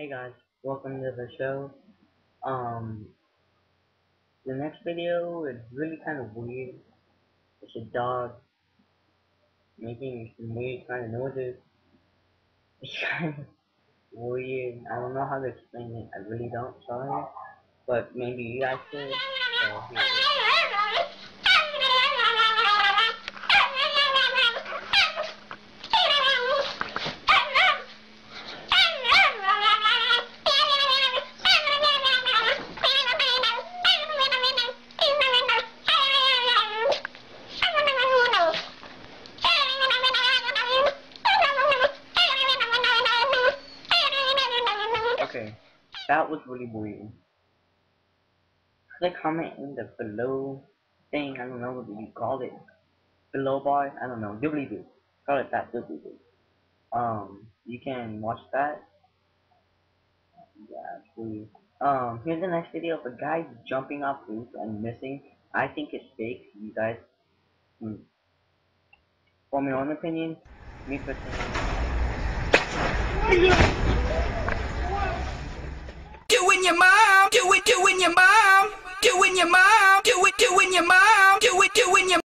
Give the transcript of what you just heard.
Hey guys, welcome to the show. The next video is really kind of weird. It's a dog making some weird kind of noises. It's kind of weird. I don't know how to explain it. I really don't. Sorry, but maybe you guys could. So here it is. Okay, that was really weird. Click comment in the below thing. I don't know what you call it. Below bar. I don't know. Doobly doo. Call it that. Doobly doo. You can watch that. Yeah, it's weird. Here's the next video of a guy jumping off roof and missing. I think it's fake. You guys, form your own opinion. Me personally. Doing your mom, do it, doing your mom, doing your mom, do it, doing your mom, do it, doing your